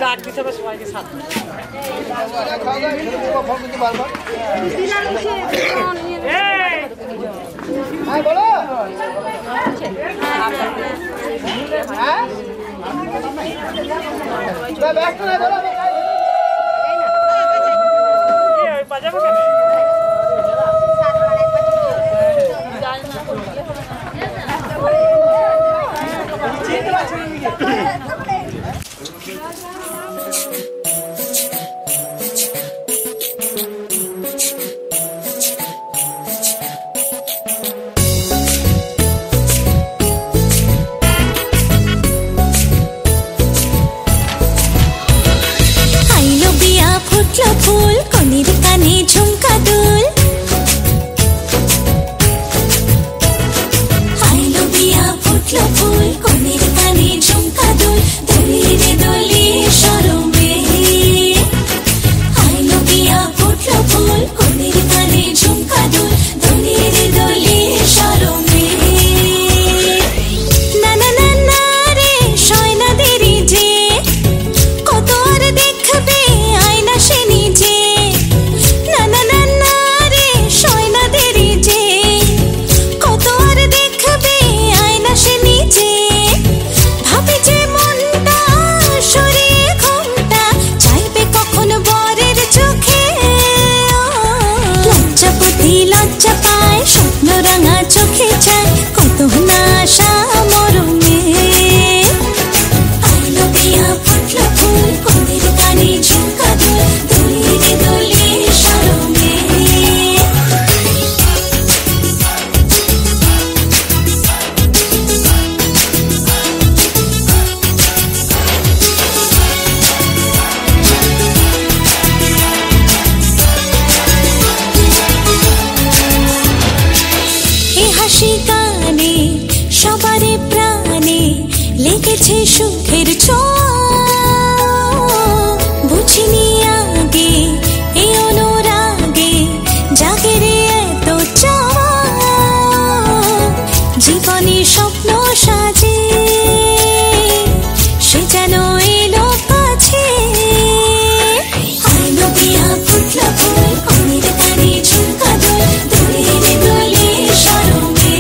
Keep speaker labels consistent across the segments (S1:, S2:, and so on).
S1: ডাক দিতে হবে সবাইকে সাথে
S2: বলো
S1: বাজাবো কেন
S3: ফুল কনির কানে ঝুমকা দুল আইলো বিয়া ফুটলো ফুল কনির কানে ঝুমকা দুল দলিরে দলি শরমে আইলো বিয়া ফুটলো ফুল কনির কানে ঝুমকা দুল দলিরে দলি শরমে না না না না রে শয়না দেরি যে কত আর দেখবে আয়না সে নিজে না না না না রে শয়না দেরি যে কত আর দেখবে আয়না সে নিজে ভাবে যে মনটা সরিয়ে ঘুমটা চাইবে কখন বরের চোখে লজ্জা বুদ্ধি লজ্জা পায় স্বপ্ন রাঙা চোখে চায় কত না আশা মরমে আইলো বিয়া ফুটলো ফুল কনের কানে ঝুমকা দুল দলিরে দলি শরমে এ হাসি গানে সবারে প্রাণে লেগেছে সুখের ছোঁয়া বুঝিনি আগে এই অনুরাগে জাগে রে এত চাওয়া জীবনে স্বপ্ন সাজে সে যেন এলো কাছে আইলো বিয়া ফুটলো ফুল কনের কানে ঝুমকা দুল দলিরে দলি শরমে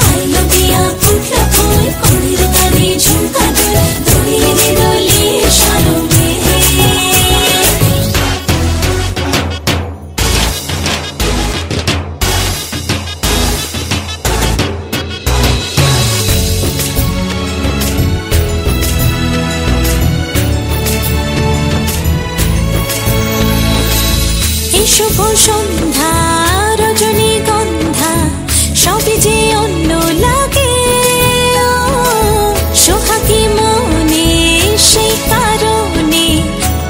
S3: আইলো বিয়া ফুটলো ফুল কনের কানে ঝুমকা দুল দলিরে দলি শরমে এই শুভ সন্ধ্যা রজনীগন্ধা সবই যে অন্য লাগে সোহাগী মনে সেই কারণে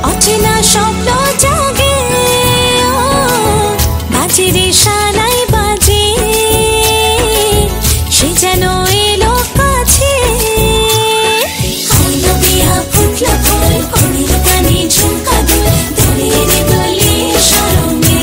S3: অচেনা স্বপ্ন জাগে বাজে রে সানাই বাজে সে যেন এলো কাছে আইলো বিয়া ফুটলো ফুল কনের কানে ঝুমকা দুল দলিরে দলি শরমে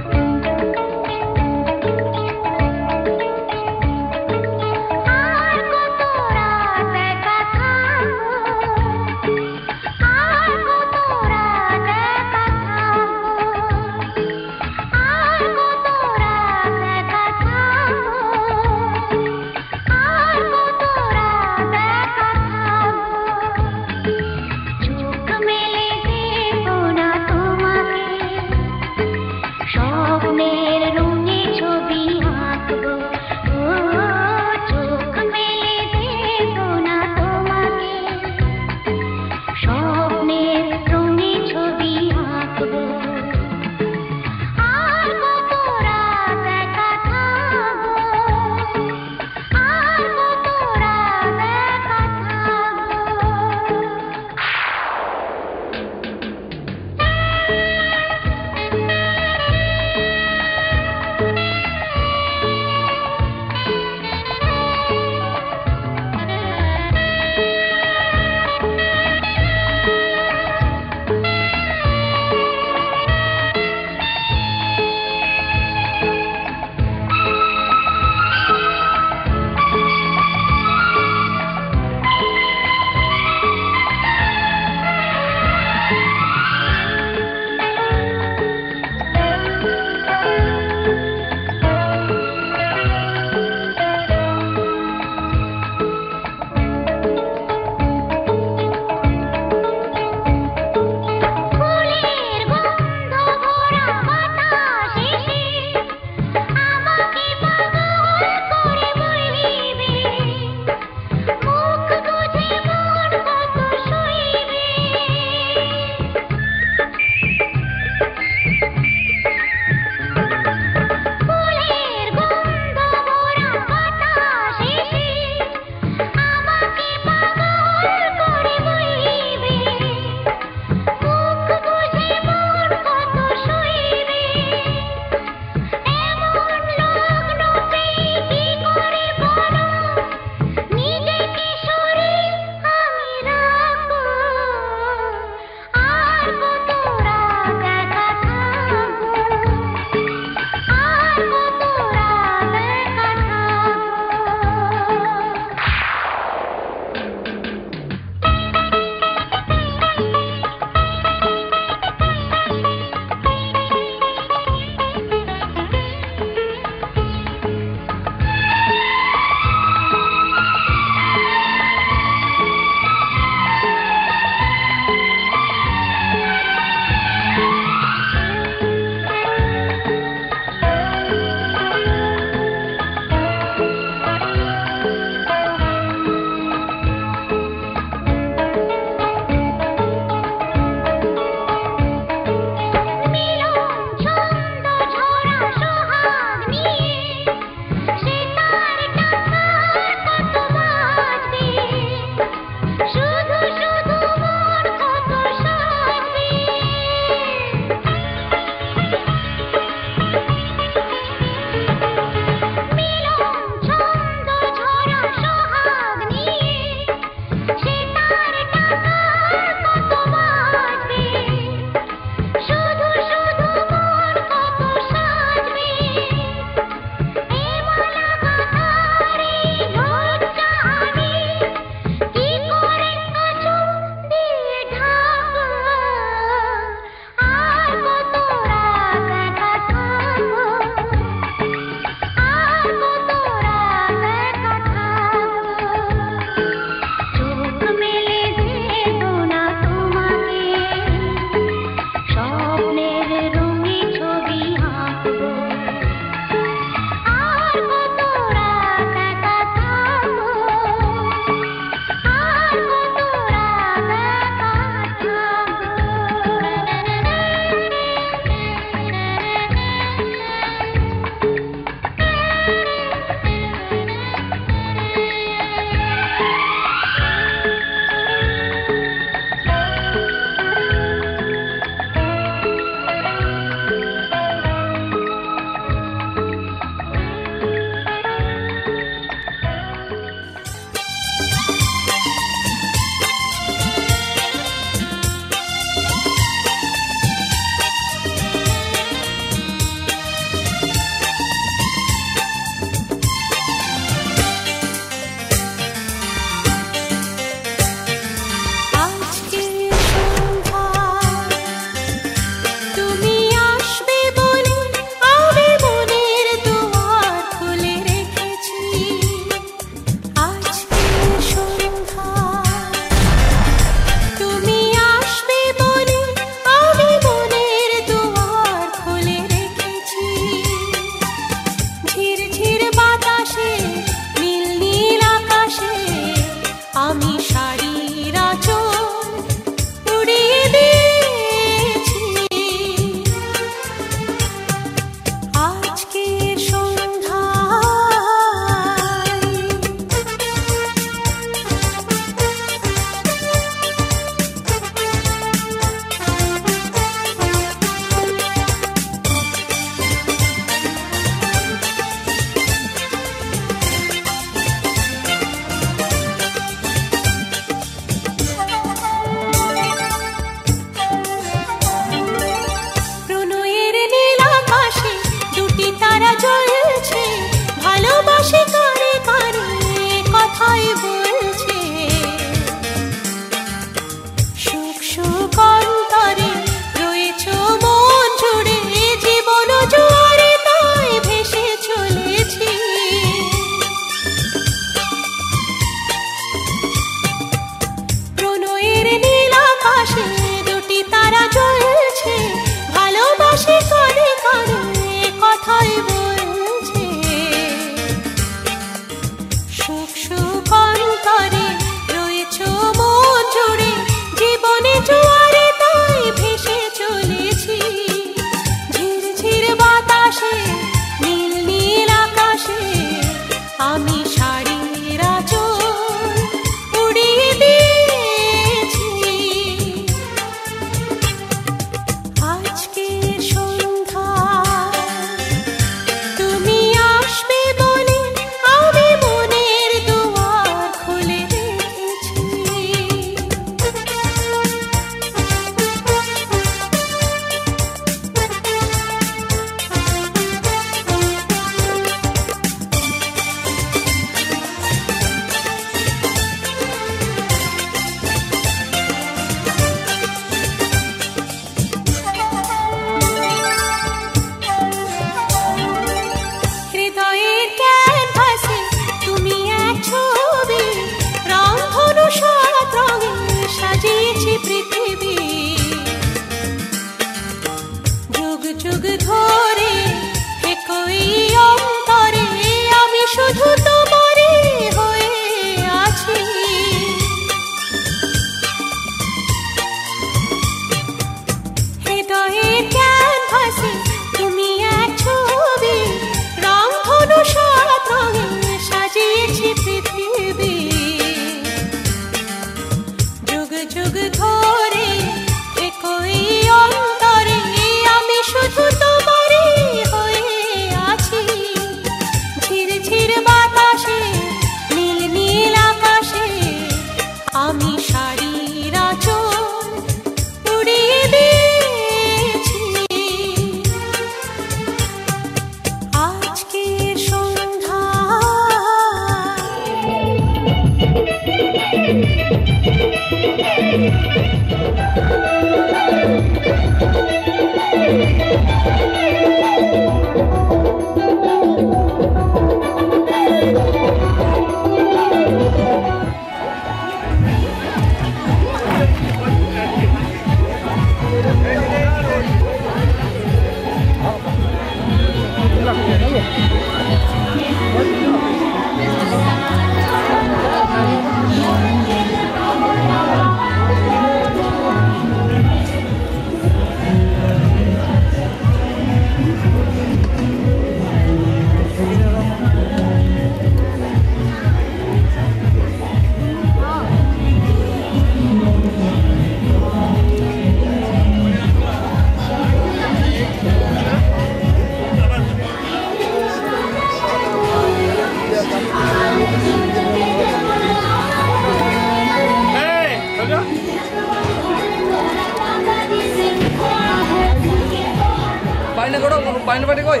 S2: লাইন বাড়ি কই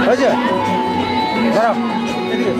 S2: হয়েছে দাঁড়াও এদিকে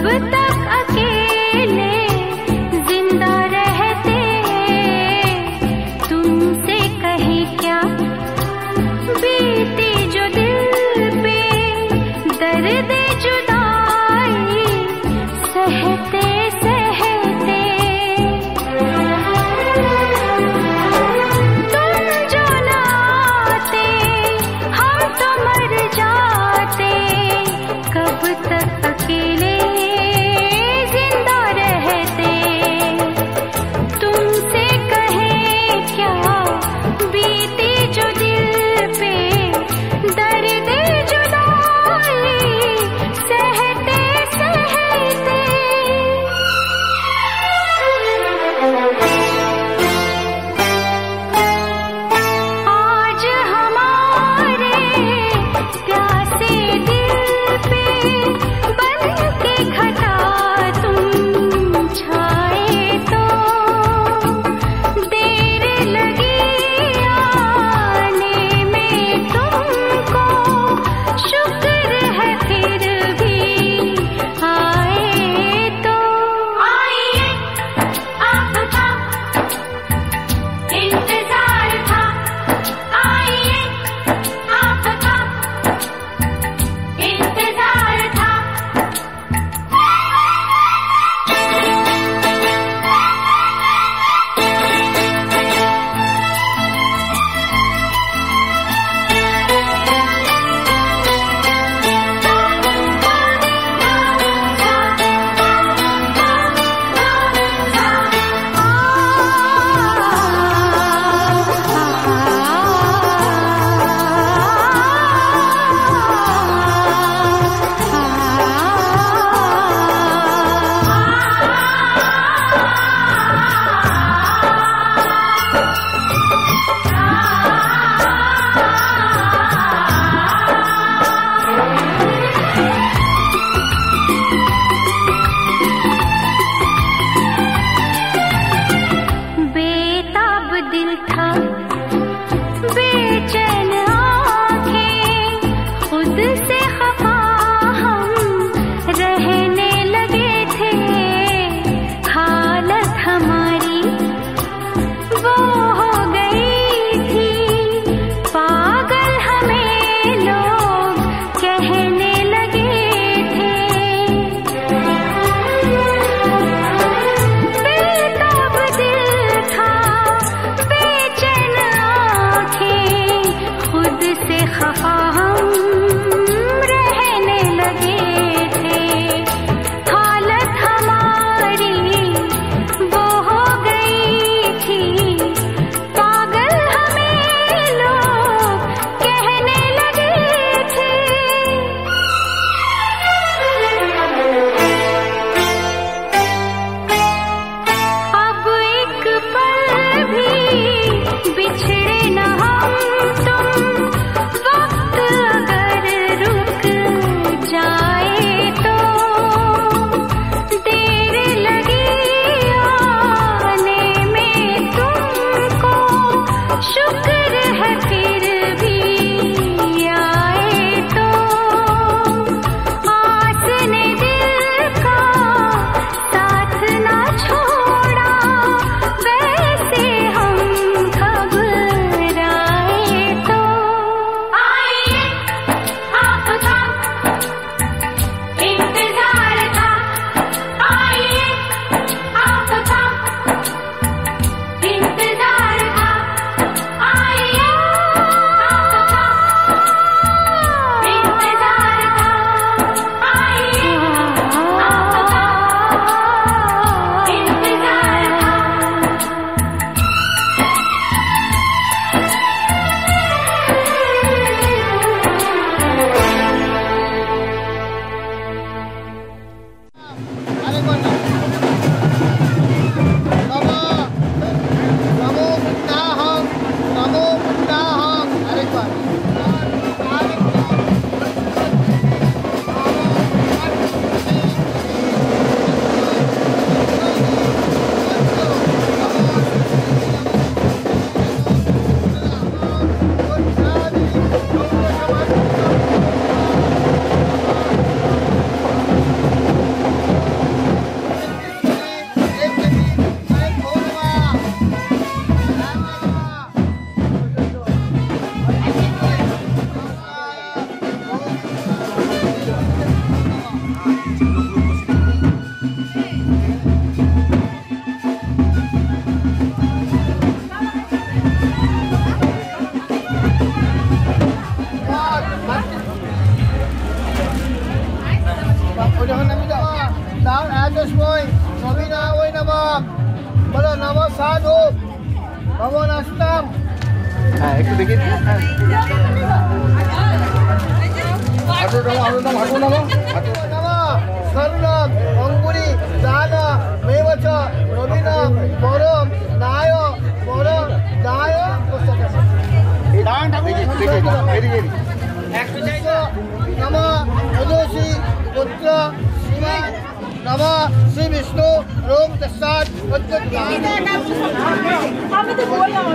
S3: कब तक अकेले जिंदा रहते, तुमसे कहे क्या बीती जो दिल पे दर्द जुदाई सहते सहते। तुम जो न आते हम तो मर जाते, कब तक अकेले
S4: ওই যখন নামি যাওয়া তার একসময় নবীনা ওই নামাম বলো নম সাধু ভবন আসতাম।
S2: হ্যাঁ একটু দেখি
S4: স্বর্ণম অঙ্গুরি দান মেবচ রবিনম পরম নায় পরম দায় নম অযোশী পুত্র শ্রী নম শ্রী বিষ্ণু রোম তস্সাৎ
S1: আমি তো বললাম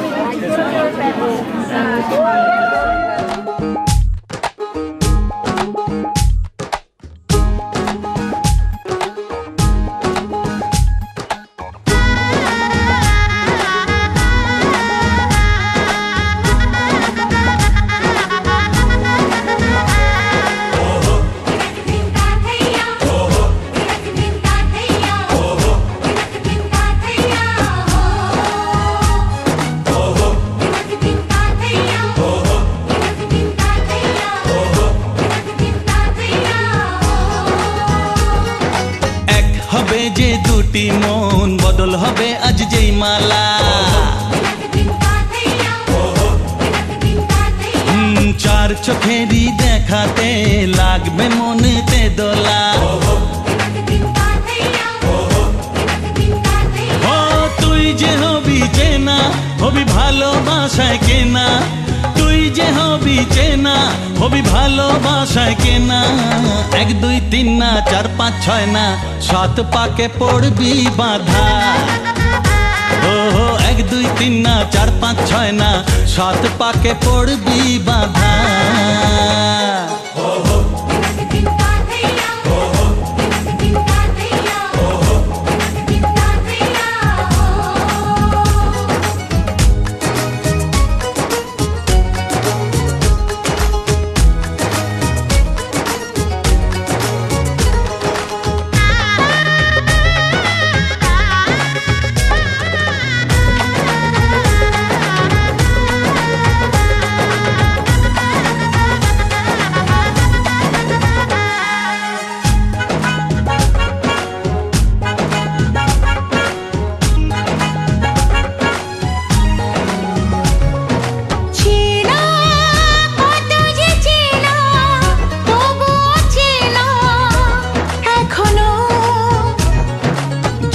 S5: যে দুটি মন বদল হবে আজ যেই মালা চার চোখেরই দেখাতে লাগবে মনেতে দোলা ও তুই যে হবি চেনা হবি ভালোবাসায় কেনা তুই যে হবি চেনা হবি ভালোবাসায় কেনা 1 2 3 না 4 5 6 না 7 পাকে পড়বি বাধা ও 1 2 3 না 4 5 6 না 7 পাকে পড়বি বাধা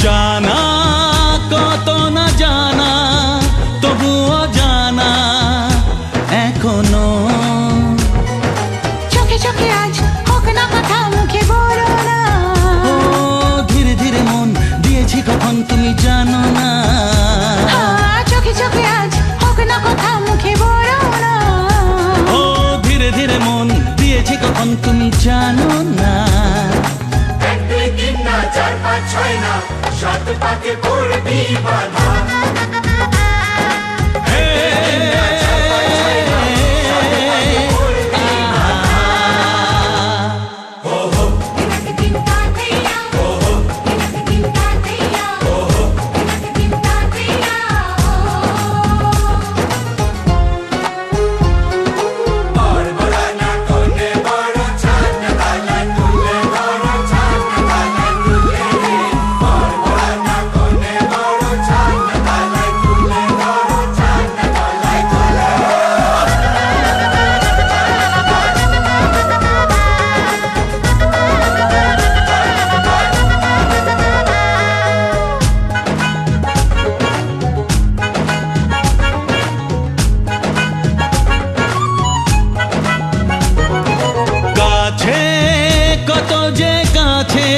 S5: জানা কত না জানা তবুও জানা এখনো
S3: চোখে চোখে আজ হোক না কথা মুখে বলো না
S5: ও ধীরে ধীরে মন দিয়েছি কখন তুমি জানো না
S3: চোখে চোখে আজ হোক না কথা মুখে বলো না
S5: ও ধীরে ধীরে মন দিয়েছি কখন তুমি জানো না
S6: 1 2 3 না 4 5 6 না 7 পাকে পড়বি বাধা
S5: কত যে কাছে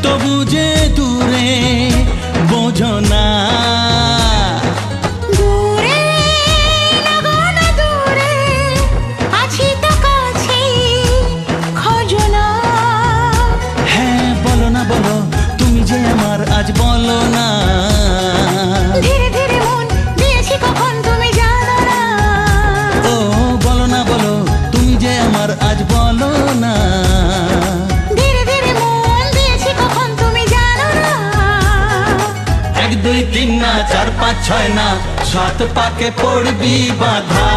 S5: তবু যে দূরে বোঝো না
S3: দূরে লাগো না দূরে আছি তো কাছে খোঁজো না
S5: হ্যাঁ বলো না বলো তুমি যে আমার আজ বলো না
S3: ধীরে ধীরে মন দিয়েছি কখন তুমি জানো না
S5: ও বলো না বলো তুমি যে আমার আজ বলো না
S3: ধীরে ধীরে মন দিয়েছি কখন তুমি জানো না
S5: 1 2 3 না 4 5 6 না 7 পাকে পড়বি বাধা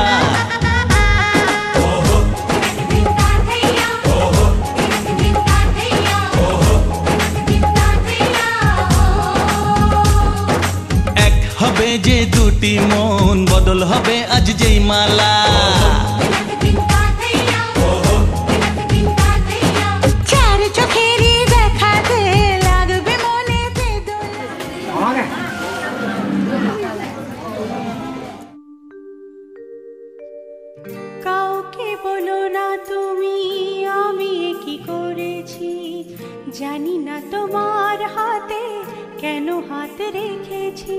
S5: ছুটি মন বদল হবে আজ যেই মালা।
S3: চার চোখেরই দেখাতে লাগবে মনেতে দোলা। কাউকে বলো না তুমি আমি কি করেছি, জানি না তোমার হাতে কেন হাত রেখেছি।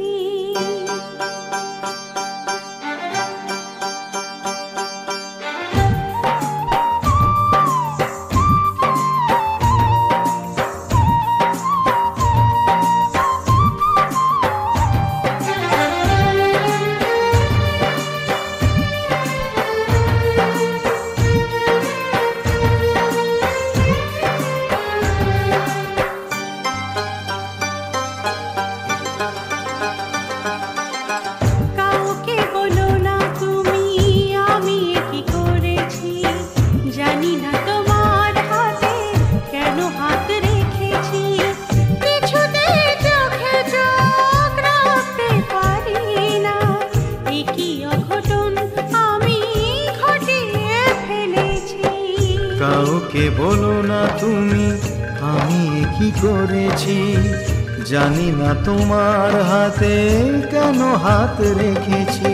S2: কাউকে বলো না তুমি আমি কি করেছি, জানি না তোমার হাতে কেন হাত রেখেছি।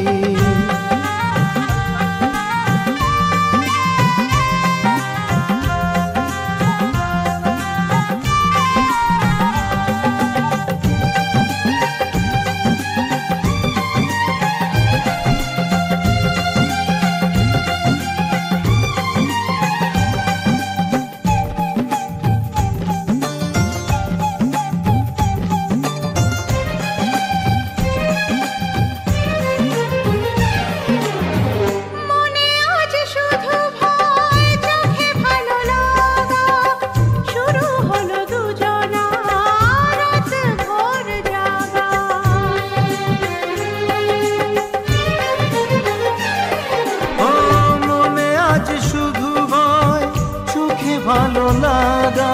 S2: ভালো লাগা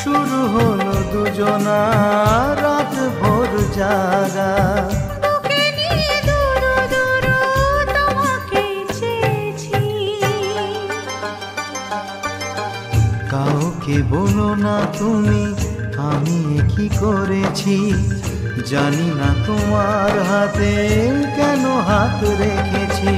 S2: শুরু হলো দুজনা রাত ভোর জাগা। কাউকে বলো না তুমি আমি কি করেছি, জানি না তোমার হাতে কেন হাত রেখেছি।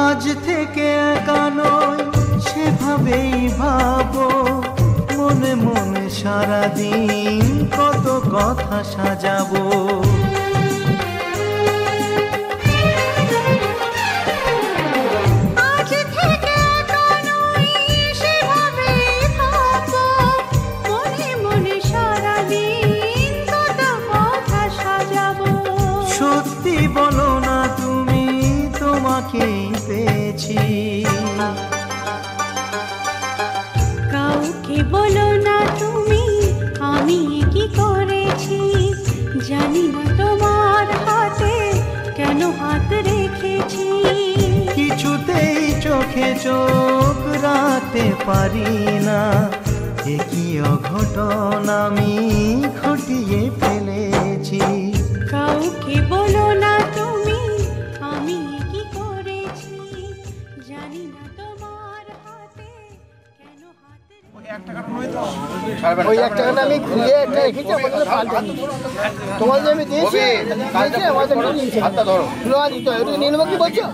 S2: আজ থেকে একা নয় সেভাবেই ভাবো, মনে মনে সারাদিন কত কথা সাজাবো।
S3: আজ থেকে একা নয় সেভাবেই ভাবো, মনে মনে সারাদিন কত কথা সাজাবো।
S2: সত্যি বলো না তুমি তোমাকেই পেয়েছি।
S3: কাউকে বলো না তুমি আমি কি করেছি, জানি না তোমার হাতে কেন হাত রেখেছি।
S2: কিছুতেই চোখে চোখ রাখতে পারি না, একই অঘটন আমি ঘটিয়ে ফেলেছি।
S3: কাউকে বলো না তুমি আমি কি করেছি, জানি না তোমার হাতে কেন হাত
S4: ওই 1 টাকাটা আমি খুলে একটা রেখেছি, আমাদের পাল্টানি তোমাদের আমি দিয়েছি, আমাদের হাতটা ধরো খুলে দিতে হয়, ওটা নিয়ে নেবো কি বলছো?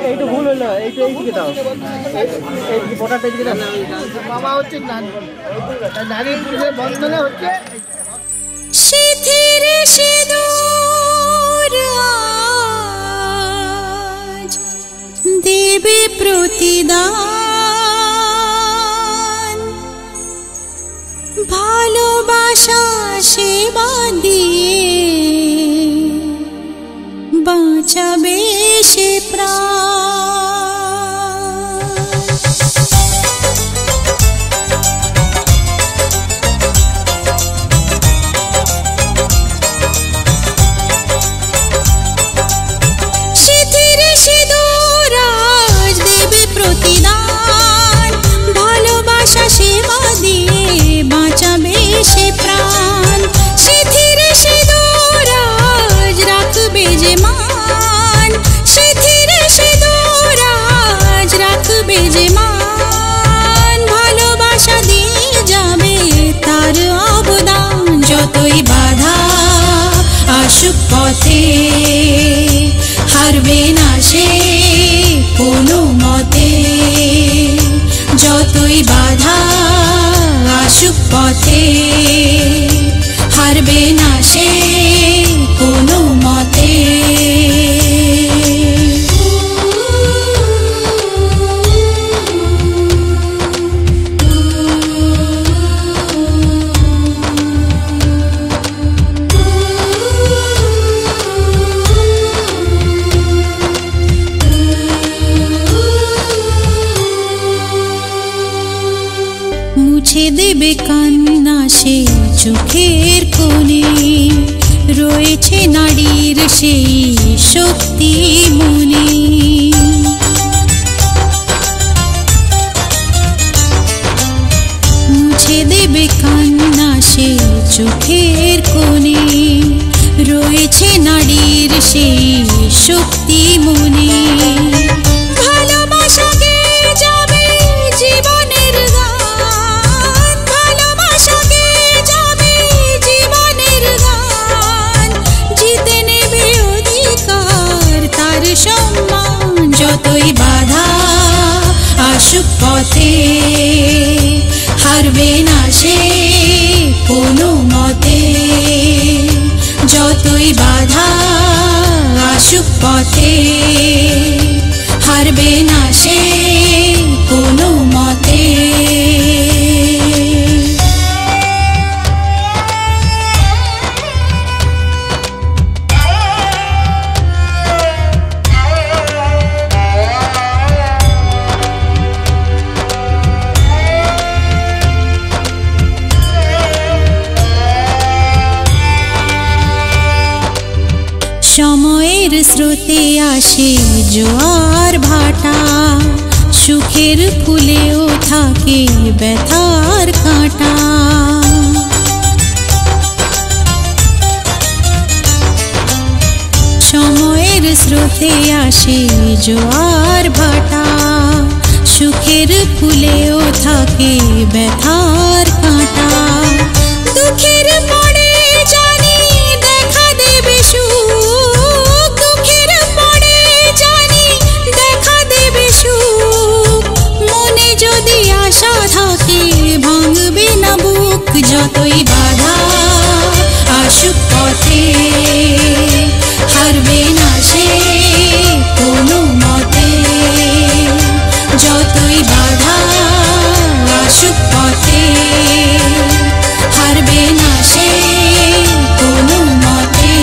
S4: এইটা ভুল হলো, এইটা এইদিকে দাও, এই ফোটাটা এইদিকে দাও। মামা হচ্ছে নারী পুরুষের বন্ধনে হচ্ছে
S3: সিঁথির সিঁদুর আজ দেবে প্রতিদান, ভালোবাসা সেবা দিয়ে বাঁচাবে সে প্রাণ। যতই বাধা আসুক পথে হারবে না সে কোনো মতে, যতই বাধা আসুক পথে হারবে না সে কোনো মতে। মুছে দেবে কান্না সে চোখের কোণে, রয়েছে নারীর সেই শক্তি মনে। মুছে দেবে কান্না সে চোখের কোণে, রয়েছে নারীর সেই শক্তি মনে। যতই বাধা আসুক পথে হারবে না সে কোনো মতে, যতই বাধা আসুক পথে হারবে না সে কোনো মতে। সময়ের স্রোতে আসে জোয়ার ভাটা, সুখের ফুলেও থাকে ব্যথার কাঁটা। সময়ের স্রোতে আসে জোয়ার ভাটা, সুখের ফুলেও থাকে ব্যথার কাঁটা। দুঃখের পরে জানি দেখা দেবে সুখ, দুঃখের পরে জানি দেখা দেবে সুখ। মনে যদি আশা থাকে ভাঙবে না বুক, যতই বাধা আসুক পথে হারবে না সে কোনো মতে, যতই বাধা আসুক পথে হারবে না সে কোনো মতে।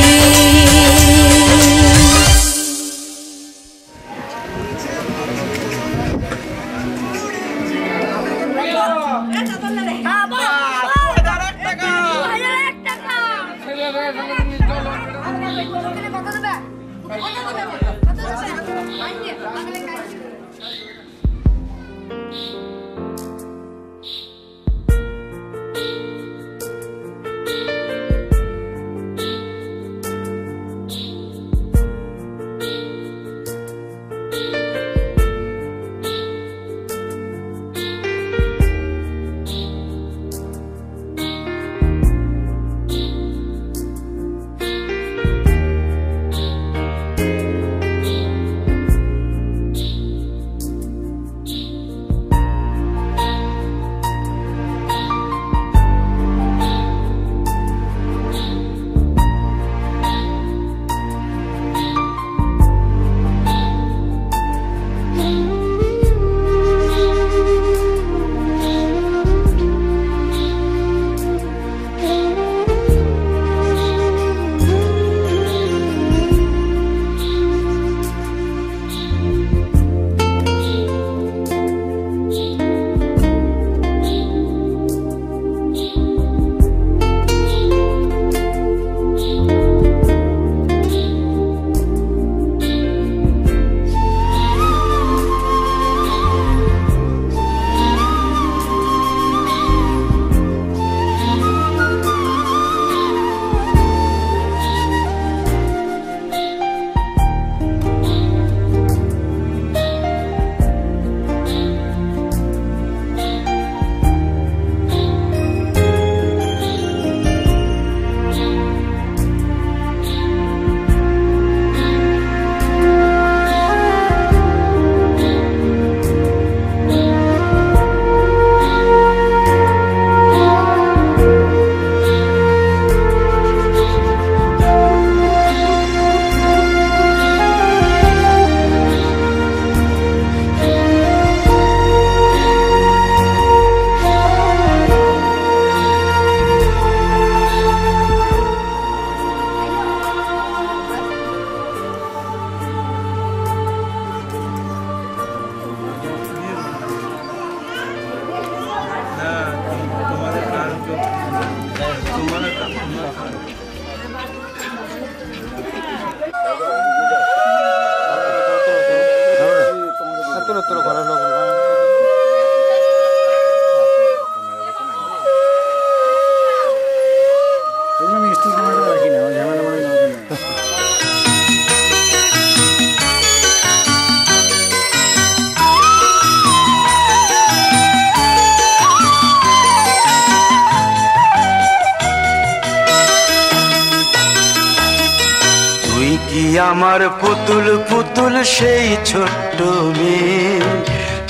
S2: আমার পুতুল পুতুল সেই ছোট্ট মেয়ে,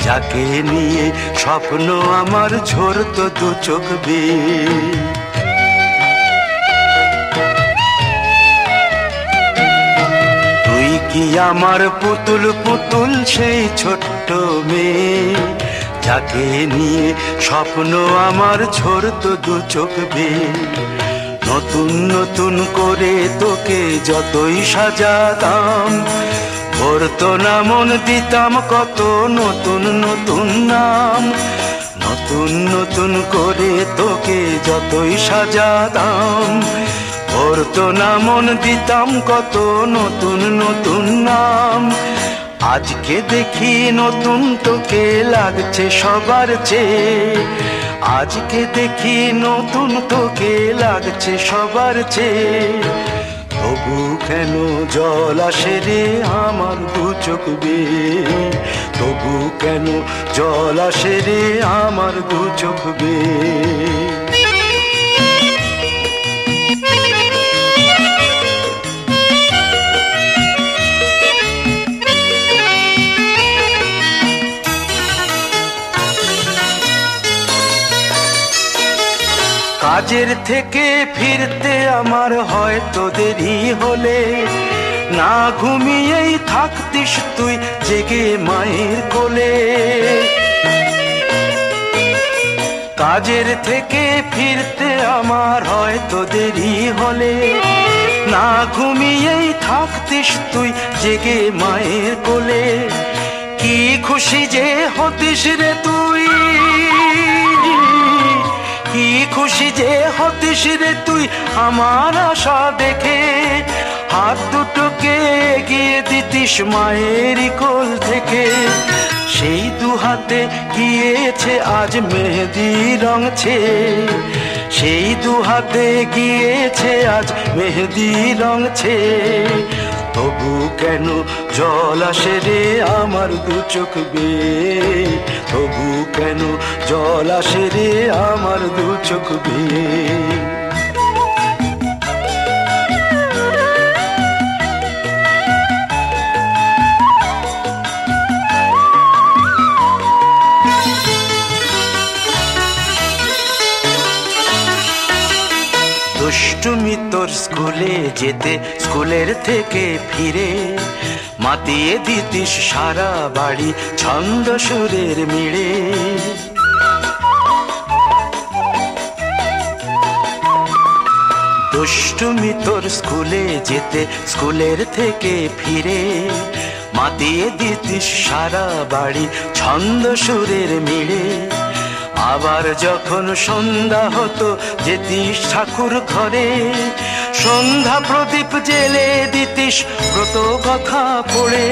S2: যাকে নিয়ে স্বপ্ন আমার ঝরতো দু চোখ বেয়ে। তুই কি আমার পুতুল পুতুল সেই ছোট্ট মেয়ে, যাকে নিয়ে স্বপ্ন আমার ঝরতো দু চোখ বেয়ে। নতুন নতুন করে তোকে যতই সাজাতাম, ভরতো না মন, দিতাম কত নতুন নতুন নাম। নতুন নতুন করে তোকে যতই সাজাতাম, ভরতো না মন, দিতাম কত নতুন নতুন নাম। আজকে দেখি নতুন তোকে লাগছে সবার চেয়ে, আজকে দেখি নতুন তোকে লাগছে সবার চেয়ে। তবু কেন জল আসে রে আমার দু চোখ বেয়ে, তবু কেন জল আসে রে আমার দু চোখ বেয়ে। কাজের থেকে ফিরতে আমার হয়তো দেরি হলে, না ঘুমিয়েই থাকতিস তুই জেগে মায়ের কোলে। কাজের থেকে ফিরতে আমার হয়তো দেরি হলে, না ঘুমিয়েই থাকতিস তুই জেগে মায়ের কোলে। কি খুশি যে হতিস রে তুই, কি খুশি যে হতিস রে তুই আমার আশা দেখে। হাত দুটোকে এগিয়ে দিতিস মায়েরই কোল থেকে, সেই দু হাতে গিয়েছে আজ মেহেদি রং ছেয়ে। সেই দু হাতে গিয়েছে আজ মেহেদি রং ছেয়ে। তবু কেন জল আসে রে আমার দু চোখ বেয়ে, তবু কেন জল আসে রে আমার দু চোখ বেয়ে। দুষ্টুমি তোর স্কুলে যেতে, স্কুলের থেকে ফিরে মাতিয়ে দিতিস সারা বাড়ি ছন্দ সুরের মিড়ে। দুষ্টুমি তোর স্কুলে যেতে, স্কুলের থেকে ফিরে মাতিয়ে দিতিস সারা বাড়ি ছন্দ সুরের মিড়ে। আবার যখন সন্ধ্যা হতো যেতিস ঠাকুর ঘরে, সন্ধ্যা প্রদীপ জেলে দিতিস ব্রত কথা পড়ে।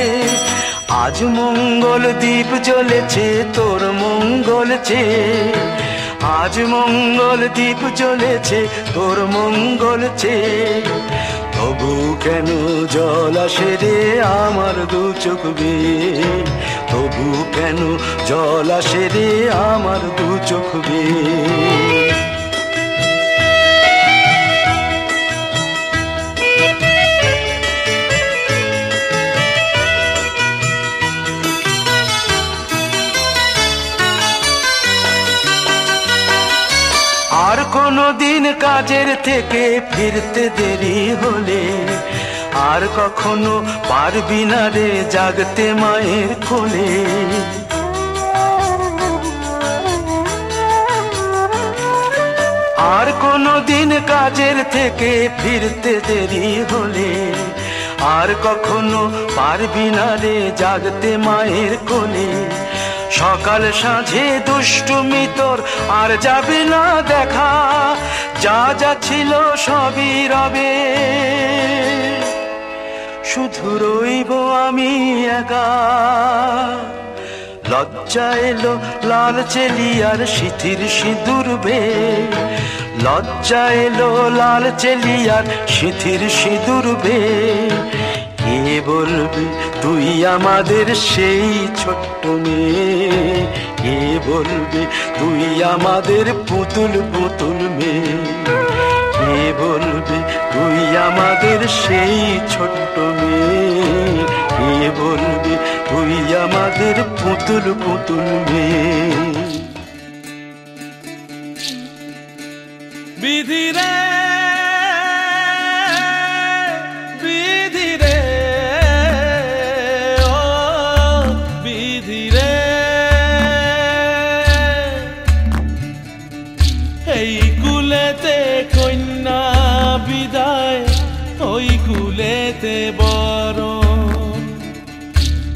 S2: আজ মঙ্গল দ্বীপ জ্বলেছে তোর মঙ্গল চেয়ে, আজ মঙ্গল দ্বীপ জ্বলেছে তোর মঙ্গল চেয়ে। তবু কেন জল আসে রে আমার দু চোখ বেয়ে, তবু কেন জল আসে রে আমার দু চোখ বেয়ে। আর কোনো দিন কাজের থেকে ফিরতে দেরি হলে, আর কখনো পারবি না রে জাগতে মায়ের কোলে। আর কোনো দিন কাজের থেকে ফিরতে দেরি হলে, আর কখনো পারবি না রে জাগতে মায়ের কোলে। সকাল সাঁঝে দুষ্টুমি তোর আর যাবে না দেখা, যা যা ছিল সবই রবে, শুধু রইব আমি একা। লজ্জা এলো লাল চেলিয়ার সিথির সিঁদুর বেয়ে, লজ্জা এলো লাল চেলিয়ার সিথির সিঁদুর বেয়ে। কে বলবে তুই আমাদের সেই ছোট্ট মেয়ে, কে বলবে তুই আমাদের পুতুল পুতুল মেয়ে। কে বলবে তুই আমাদের সেই ছোট্ট মেয়ে, কে বলবে তুই আমাদের পুতুল পুতুল মেয়ে।
S5: বিধি রে বিধি রে ও বিধি রে, এই কুলেতে কন্যা বিদায়, ওই কুলেতে বরণ,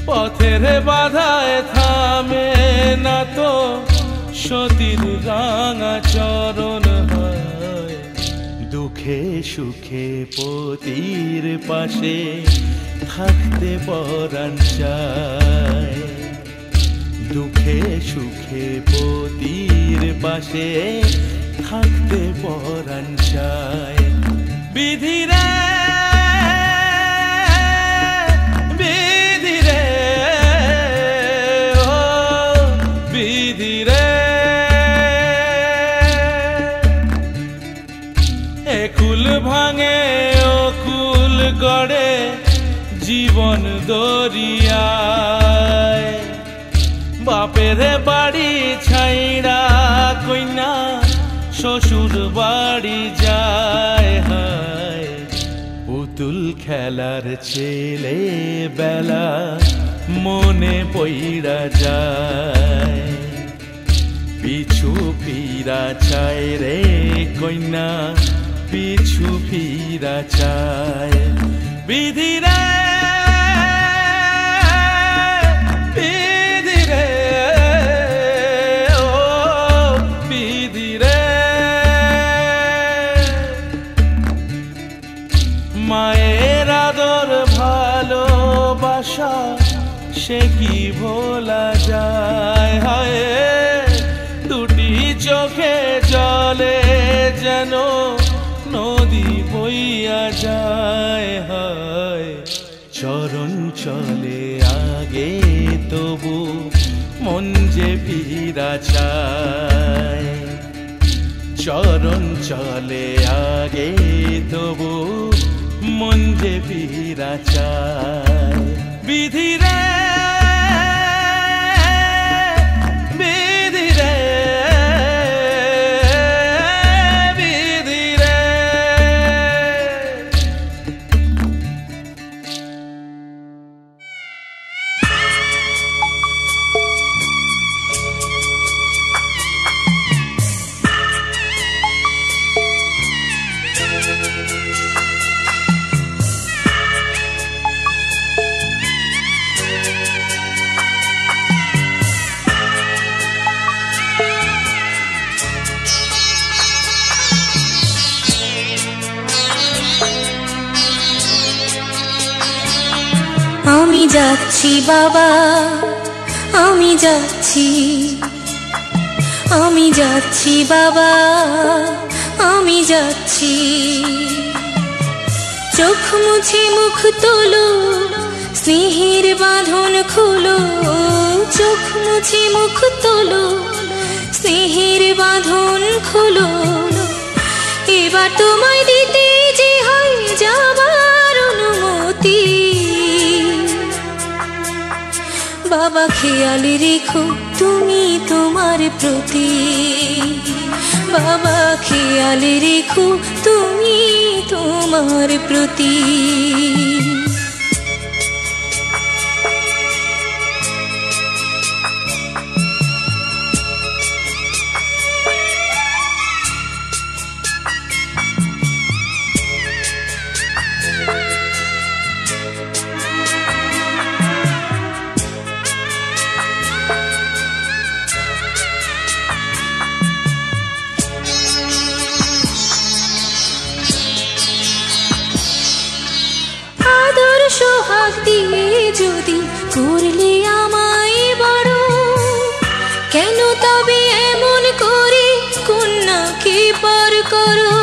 S5: পথের বাধায় থামে না তো সতীর রাঙা চরণ হয়। দুঃখে সুখে পতির পাশে থাকতে পরাণ চায়, দুঃখে সুখে পতির পাশে থাকতে পরাণ চায়। বিধি রে বিধি রে ও বিধি রে, একুল ভাঙে ও কুল গড়ে জীবন দরিয়ায়, বাপের বাড়ি ছাইড়া কইনা শ্বশুর বাড়ি যায়। হায় পুতুল খেলার ছেলে বেলা মনে পইড়া যায়, পিছু ফিরা চায় রে কইনা পিছু ফিরা চায়। বিধি রে বিধি রে ও বিধি রে, মায়ের আদর ভালোবাসা সে কি ভোলা যায়। হায় দুটি চোখে জলে যেন নদী বইয়া যায়। হায় চরণ চলে আগে তবু মন যে ফিরা চায়, চরণ চলে আগে তবু মন যে ফিরা চায়। বিধি রে বিধি রে বিধি রে।
S3: আমি যাচ্ছি বাবা, আমি যাচ্ছি, আমি যাচ্ছি বাবা, আমি যাচ্ছি। চোখ মুছে মুখ তোলো, স্নেহের বাঁধন খোলো, চোখ মুছে মুখ তোলো, স্নেহের বাঁধন খোলো। এবার তোমায় দিতে যে হয় যাবার অনুমতি, বাবা খেয়াল রেখো তুমি তোমার প্রতি, বাবা খেয়াল রেখো তুমি তোমার প্রতি। সোহাগ দিয়ে যদি করলে আমায় বড়, কেন তবে এমন করে কন্যাকে পর করো।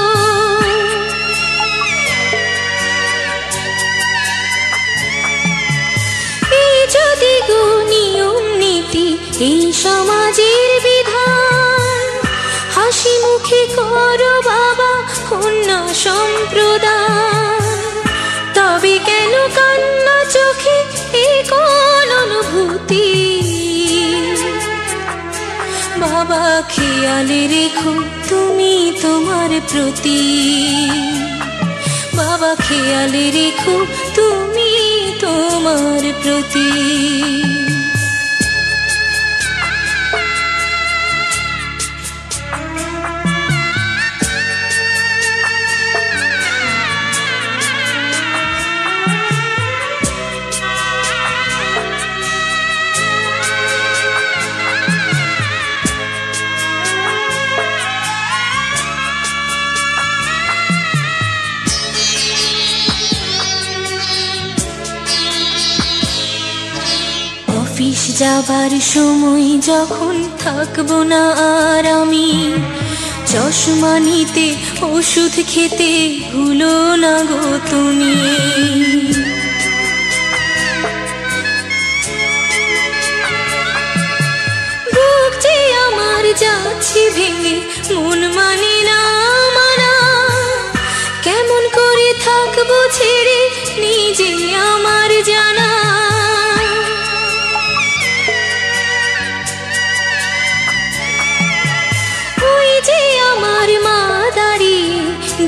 S3: এই যদি গো নিয়ম নীতি, এই সমাজের বিধান, হাসি মুখে করো বাবা কন্যা সম্প্রদান। তবে কেন কান্না চোখে এই কোন অনুভূতি? বাবা খেয়ালে রেখো তুমি তোমার প্রতি, বাবা খেয়ালে রেখো তুমি তোমার প্রতি। অফিস যাবার সময় যখন থাকবো না আর আমি, চশমা নিতে ওষুধ খেতে ভুলো না গো তুমি। বুক যে আমার যাচ্ছে ভেঙে, মন মানে না মানা, কেমন করে থাকবো ছেড়ে নিজে আমার জানা।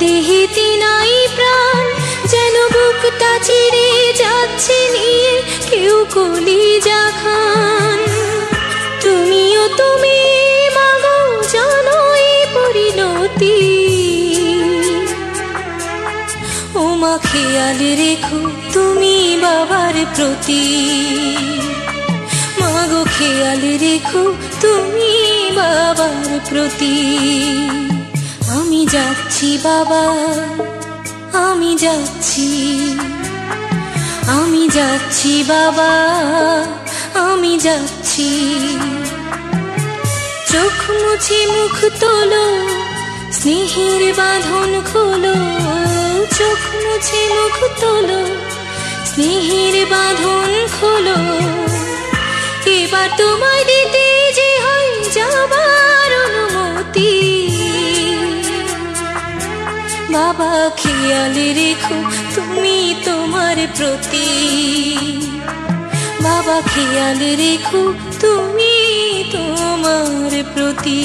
S3: দেহেতে নাই প্রাণ, যেন বুকটা চিরে যাচ্ছে নিয়ে কেউ কলিজা খান। তুমিও তুমি মাগো জানো এই পরিণতি। ও মা খেয়াল রেখো তুমি বাবার প্রতি, মাগো খেয়াল রেখো তুমি বাবার প্রতি। আমি যাচ্ছি বাবা, আমি যাচ্ছি, আমি যাচ্ছি বাবা, আমি যাচ্ছি। চোখ মুছে মুখ তোলো, স্নেহের বাঁধন খোলো। চোখ মুছে মুখ তোলো, স্নেহের বাঁধন খোলো। এবার তোমায় দিতে যে হয় যাবার অনুমতি। বাবা খেয়াল রেখো তুমি তোমার প্রতি, বাবা খেয়াল রেখো তুমি তোমার প্রতি।